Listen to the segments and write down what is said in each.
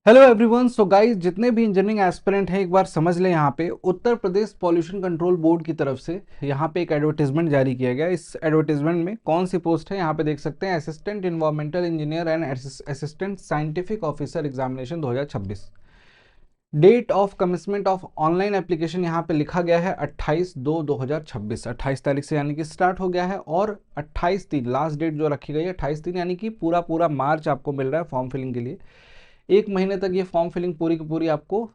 Hello everyone. So guys, जितने भी engineering aspirant हैं एक बार समझ लें। यहाँ पे उत्तर प्रदेश पॉल्यूशन कंट्रोल बोर्ड की तरफ से यहाँ पे एक एडवर्टीजमेंट जारी किया गया। इस एडवर्टीजमेंट में कौन सी पोस्ट है यहाँ पे देख सकते हैं, assistant environmental engineer and assistant scientific officer examination 2026। Date of commencement of online application यहाँ पे लिखा गया है 28/2/2026। 28 तारीख से यानी कि स्टार्ट हो गया है और 28/3 लास्ट डेट जो रखी गई है 28/3, यानी कि पूरा पूरा मार्च आपको मिल रहा है फॉर्म फिलिंग के लिए। एक महीने तक ये फॉर्म फिलिंग पूरी की पूरी आपको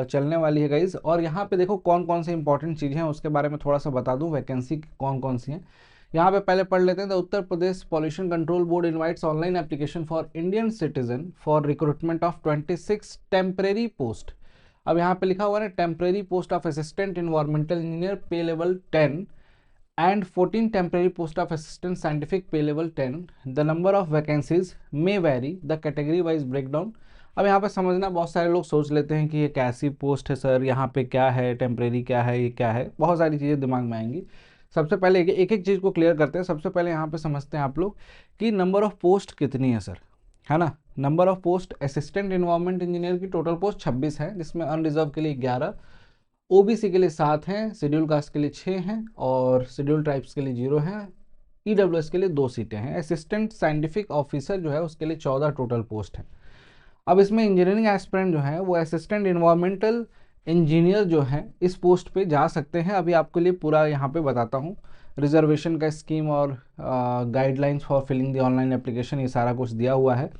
चलने वाली है गाइज। और यहाँ पे देखो कौन कौन सी इंपॉर्टेंट चीज़ें हैं उसके बारे में थोड़ा सा बता दूं, वैकेंसी कौन कौन सी हैं। यहाँ पे पहले पढ़ लेते हैं। The Uttar Pradesh pollution control board invites online application for Indian citizen for recruitment of 26 temporary post. अब यहाँ पे लिखा हुआ है temporary post of assistant environmental engineer पे level 10 and 14 temporary post of assistant scientific pay level 10. The number of vacancies may vary. The category wise breakdown. अब यहाँ पे समझना, बहुत सारे लोग सोच लेते हैं कि ये कैसी पोस्ट है सर, यहाँ पे क्या है, टेम्परेरी क्या है, ये क्या है, बहुत सारी चीज़ें दिमाग में आएंगी। सबसे पहले एक एक चीज़ को क्लियर करते हैं। सबसे पहले यहाँ पे समझते हैं आप लोग कि नंबर ऑफ पोस्ट कितनी है सर, है ना। Number of post assistant environment engineer की टोटल पोस्ट 26 है, जिसमें अनरिजर्व के लिए 11, ओबीसी के लिए 7 हैं, शेड्यूल कास्ट के लिए 6 हैं और शेड्यूल ट्राइब्स के लिए 0 हैं। ईडब्ल्यूएस के लिए 2 सीटें हैं। असिस्टेंट साइंटिफिक ऑफिसर जो है उसके लिए 14 टोटल पोस्ट हैं। अब इसमें इंजीनियरिंग एस्पिरेंट जो है वो असिस्टेंट इन्वायरमेंटल इंजीनियर जो है इस पोस्ट पे जा सकते हैं। अभी आपके लिए पूरा यहाँ पे बताता हूँ रिजर्वेशन का स्कीम और guidelines for filling the online application, ये सारा कुछ दिया हुआ है।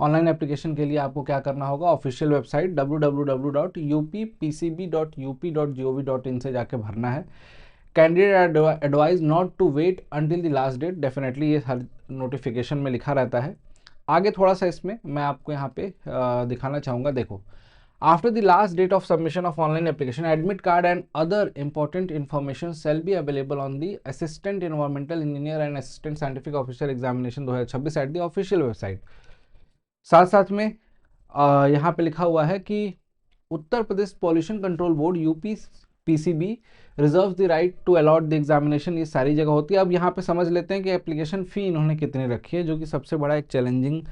ऑनलाइन एप्लीकेशन के लिए आपको क्या करना होगा, ऑफिशियल वेबसाइट www.upcpc.up.gov.in से जाके भरना है। Candidate advise not to wait until the last date, definitely ये हर नोटिफिकेशन में लिखा रहता है। आगे थोड़ा सा इसमें मैं आपको यहाँ पे दिखाना चाहूँगा। देखो, after the last date of submission of online application, admit card and other important information shall be available on the assistant environmental engineer and assistant scientific officer examination 2026 at the official website. साथ साथ में यहाँ पे लिखा हुआ है कि Uttar Pradesh pollution control board UP PCB reserve the right to allot the examination, ये सारी जगह होती है। अब यहाँ पे समझ लेते हैं कि एप्लीकेशन फ़ी इन्होंने कितनी रखी है, जो कि सबसे बड़ा एक चैलेंजिंग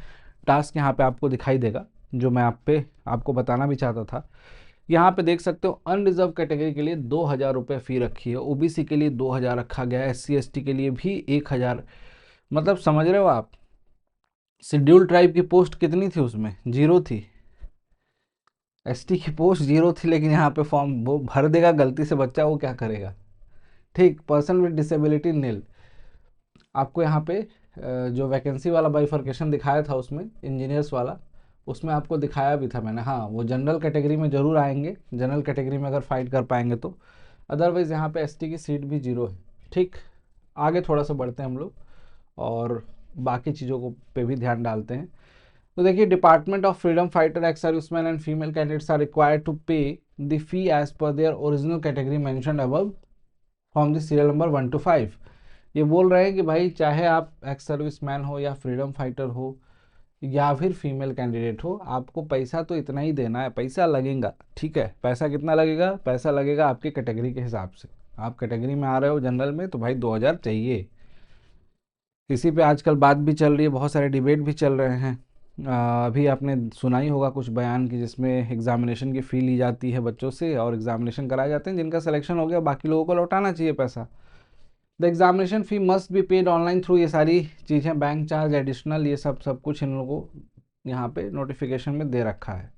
टास्क यहाँ पे आपको दिखाई देगा, जो मैं आपको बताना भी चाहता था। यहाँ पे देख सकते हो अनरिजर्व कैटेगरी के लिए 2,000 रुपये फ़ी रखी है, ओबीसी के लिए 2,000 रखा गया है, SC ST के लिए भी 1,000। मतलब समझ रहे हो आप, शेड्यूल ट्राइब की पोस्ट कितनी थी, उसमें 0 थी। ST की पोस्ट 0 थी, लेकिन यहाँ पे फॉर्म वो भर देगा गलती से बच्चा, वो क्या करेगा। ठीक, पर्सन विद डिसेबिलिटी नील। आपको यहाँ पे जो वैकेंसी वाला बाइफर्केशन दिखाया था उसमें इंजीनियर्स वाला, उसमें आपको दिखाया भी था मैंने। हाँ, वो जनरल कैटेगरी में ज़रूर आएंगे, जनरल कैटेगरी में अगर फाइट कर पाएंगे तो। अदरवाइज़ यहाँ पे ST की सीट भी 0 है। ठीक, आगे थोड़ा सा बढ़ते हैं हम लोग और बाकी चीज़ों को पे भी ध्यान डालते हैं। तो देखिए, department of freedom fighter ex serviceman and female candidates are required to pay the fee as per their original category mentioned above from the serial number 1 to 5। ये बोल रहे हैं कि भाई चाहे आप एक्स सर्विसमैन हो या फ्रीडम फाइटर हो या फिर फीमेल कैंडिडेट हो, आपको पैसा तो इतना ही देना है, पैसा लगेगा। ठीक है, पैसा कितना लगेगा, पैसा लगेगा आपकी कैटेगरी के हिसाब से। आप कैटेगरी में आ रहे हो जनरल में तो भाई 2,000 चाहिए। इसी पे आजकल बात भी चल रही है, बहुत सारे डिबेट भी चल रहे हैं। अभी आपने सुना ही होगा कुछ बयान की जिसमें एग्जामिनेशन की फ़ी ली जाती है बच्चों से और एग्जामिनेशन कराए जाते हैं, जिनका सिलेक्शन हो गया बाकी लोगों को लौटाना चाहिए पैसा। The examination fee must be paid online through, ये सारी चीज़ें, बैंक चार्ज एडिशनल, ये सब कुछ इन लोगों को यहाँ पे नोटिफिकेशन में दे रखा है।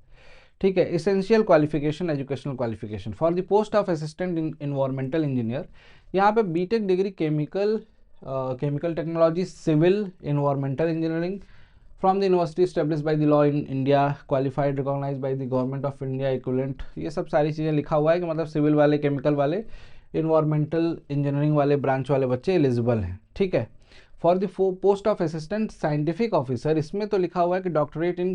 ठीक है, essential qualification, educational qualification for the post of assistant environmental engineer. यहाँ पे BTech degree chemical technology, civil, environmental engineering from the university establish by the law in India, qualified recognise by the government of India equivalent, ये सब सारी चीज़ें लिखा हुआ है कि मतलब सिविल वाले, केमिकल वाले, इन्वायरमेंटल इंजीनियरिंग वाले ब्रांच वाले बच्चे एलिजिबल हैं। ठीक है, for the post of assistant scientific officer, इसमें तो लिखा हुआ है कि डॉक्टरेट इन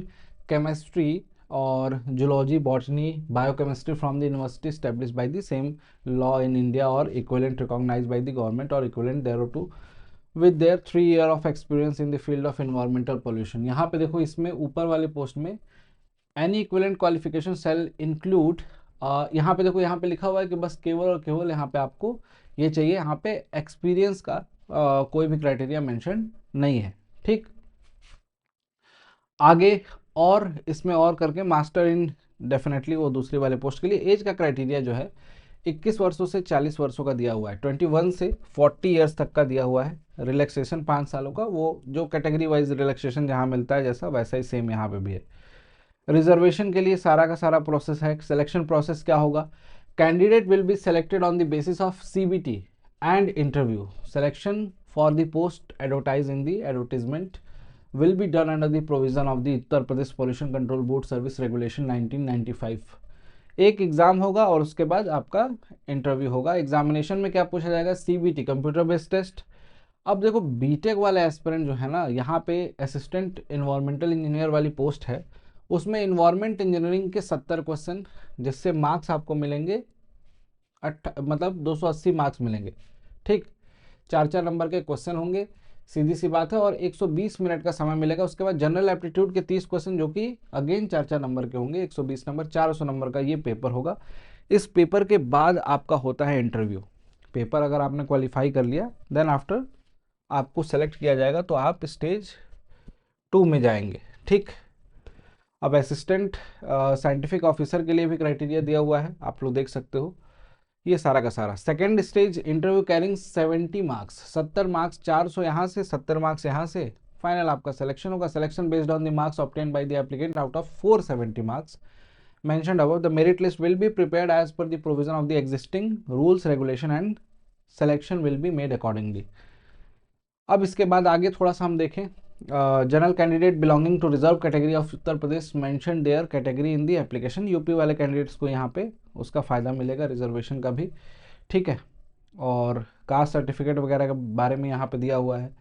केमिस्ट्री और zoology, botany, biochemistry from the university establish by the same law in India और equivalent recognise by the government और equivalent thereto with their 3 year of experience in the field of environmental pollution. यहाँ पे देखो, इसमें ऊपर वाले post में any equivalent qualification shall include, यहाँ पे देखो, यहाँ पे लिखा हुआ है कि बस केवल और केवल यहाँ पे आपको ये चाहिए, यहाँ पे एक्सपीरियंस का कोई भी क्राइटेरिया मेंशन नहीं है। ठीक, आगे और इसमें और करके मास्टर इन डेफिनेटली वो दूसरी वाले पोस्ट के लिए एज का क्राइटेरिया जो है 21 वर्षों से 40 वर्षों का दिया हुआ है, 21 से 40 ईयर्स तक का दिया हुआ है। रिलैक्सेशन 5 सालों का, वो जो कैटेगरी वाइज रिलैक्सेशन जहाँ मिलता है जैसा वैसा ही सेम यहाँ पे भी है। रिजर्वेशन के लिए सारा का सारा प्रोसेस है। सिलेक्शन प्रोसेस क्या होगा? Candidate will be selected on the basis of CBT and interview. Selection for the post advertise in the advertisement will be done under the provision of the Uttar Pradesh pollution control board service regulation 1995। एक exam होगा और उसके बाद आपका interview होगा। Examination में क्या पूछा जाएगा? CBT computer based test. अब देखो बीटेक वाले एस्पिरेंट जो है ना, यहाँ पे असिस्टेंट इन्वायरमेंटल इंजीनियर वाली पोस्ट है, उसमें इन्वायरमेंट इंजीनियरिंग के 70 क्वेश्चन, जिससे मार्क्स आपको मिलेंगे मतलब 280 मार्क्स मिलेंगे। ठीक, 4-4 नंबर के क्वेश्चन होंगे, सीधी सी बात है, और 120 मिनट का समय मिलेगा। उसके बाद जनरल एप्टीट्यूड के 30 क्वेश्चन जो कि अगेन 4-4 नंबर के होंगे, 120 नंबर, 400 नंबर का ये पेपर होगा। इस पेपर के बाद आपका होता है इंटरव्यू। पेपर अगर आपने क्वालिफाई कर लिया, देन आफ्टर आपको सेलेक्ट किया जाएगा तो आप स्टेज 2 में जाएंगे। ठीक, अब असिस्टेंट साइंटिफिक ऑफिसर के लिए भी क्राइटेरिया दिया हुआ है, आप लोग देख सकते हो ये सारा का सारा। Second stage interview carrying 70 marks, 70 marks, 400 यहाँ से, 70 मार्क्स यहाँ से, फाइनल आपका सिलेक्शन होगा। Selection based on the marks obtain by the applicant out of 470 marks mentioned above. The merit list will be prepared as per the provision of the existing rules, regulation and selection will be made accordingly. अब इसके बाद आगे थोड़ा सा हम देखें, general candidate belonging to reserve category of Uttar Pradesh mention their category in the application. UP वाले candidates को यहाँ पे उसका फ़ायदा मिलेगा, रिजर्वेशन का भी। ठीक है, और कास्ट सर्टिफिकेट वगैरह के बारे में यहाँ पे दिया हुआ है,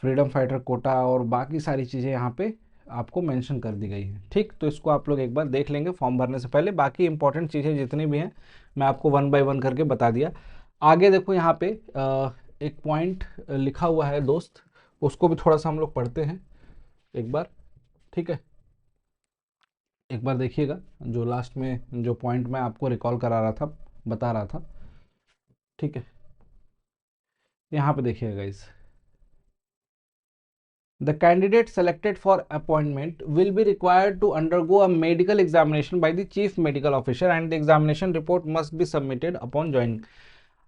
फ्रीडम फाइटर कोटा और बाकी सारी चीज़ें यहाँ पे आपको मेंशन कर दी गई है। ठीक, तो इसको आप लोग एक बार देख लेंगे फॉर्म भरने से पहले। बाकी इंपॉर्टेंट चीज़ें जितनी भी हैं मैं आपको 1 बाय 1 करके बता दिया। आगे देखो यहाँ पे एक पॉइंट लिखा हुआ है दोस्त, उसको भी थोड़ा सा हम लोग पढ़ते हैं एक बार। ठीक है, एक बार देखिएगा, जो लास्ट में जो पॉइंट मैं आपको रिकॉल करा रहा था, बता रहा था। ठीक है, यहाँ पे देखिएगा इस The candidate selected for appointment will be required to undergo a medical examination by the chief medical officer and the examination report must be submitted upon joining।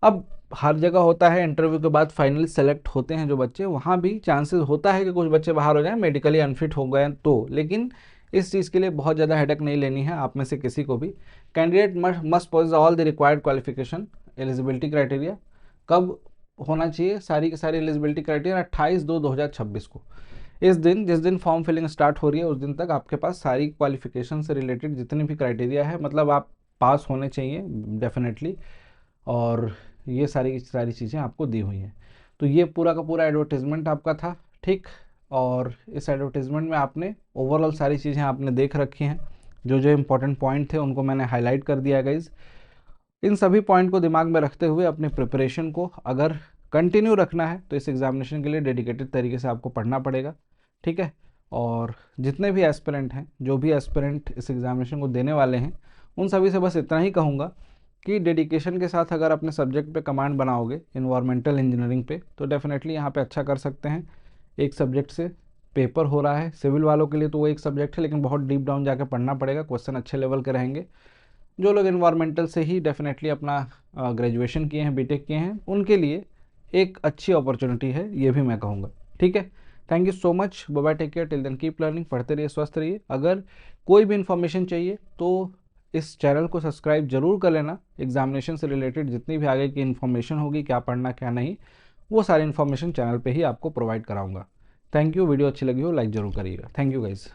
अब हर जगह होता है इंटरव्यू के बाद फाइनली सेलेक्ट होते हैं जो बच्चे, वहाँ भी चांसेस होता है कि कुछ बच्चे बाहर हो जाएं, मेडिकली अनफिट हो गए तो, लेकिन इस चीज़ के लिए बहुत ज़्यादा हेडेक नहीं लेनी है आप में से किसी को भी। Candidate must possess all the required qualification. Eligibility criteria कब होना चाहिए? सारी की सारी एलिजिबिलिटी क्राइटेरिया 28/2/2026 को, इस दिन जिस दिन फॉर्म फिलिंग स्टार्ट हो रही है उस दिन तक आपके पास सारी क्वालिफिकेशन से रिलेटेड जितनी भी क्राइटेरिया है, मतलब आप पास होने चाहिए डेफिनेटली, और ये सारी की सारी चीज़ें आपको दी हुई हैं। तो ये पूरा का पूरा एडवर्टीज़मेंट आपका था। ठीक, और इस एडवर्टीज़मेंट में आपने ओवरऑल सारी चीज़ें आपने देख रखी हैं, जो जो इम्पोर्टेंट पॉइंट थे उनको मैंने हाईलाइट कर दिया गाइज। इन सभी पॉइंट को दिमाग में रखते हुए अपनी प्रिपरेशन को अगर कंटिन्यू रखना है तो इस एग्जामिनेशन के लिए डेडिकेटेड तरीके से आपको पढ़ना पड़ेगा। ठीक है, और जितने भी एस्पिरेंट हैं, जो भी एस्पिरेंट इस एग्जामिनेशन को देने वाले हैं, उन सभी से बस इतना ही कहूँगा कि डेडिकेशन के साथ अगर अपने सब्जेक्ट पे कमांड बनाओगे इन्वायरमेंटल इंजीनियरिंग पे, तो डेफिनेटली यहाँ पे अच्छा कर सकते हैं। एक सब्जेक्ट से पेपर हो रहा है, सिविल वालों के लिए तो वो एक सब्जेक्ट है, लेकिन बहुत डीप डाउन जाके पढ़ना पड़ेगा, क्वेश्चन अच्छे लेवल के रहेंगे। जो लोग इन्वायरमेंटल से ही डेफिनेटली अपना ग्रेजुएशन किए हैं, बीटेक किए हैं, उनके लिए एक अच्छी अपॉर्चुनिटी है, ये भी मैं कहूँगा। ठीक है, thank you so much, bye bye, take care, till then keep learning, पढ़ते रहिए, स्वस्थ रहिए। अगर कोई भी इन्फॉर्मेशन चाहिए तो इस चैनल को सब्सक्राइब जरूर कर लेना। एग्जामिनेशन से रिलेटेड जितनी भी आगे की इन्फॉर्मेशन होगी, क्या पढ़ना क्या नहीं, वो सारी इन्फॉर्मेशन चैनल पे ही आपको प्रोवाइड कराऊंगा। थैंक यू, वीडियो अच्छी लगी हो लाइक जरूर करिएगा। Thank you guys.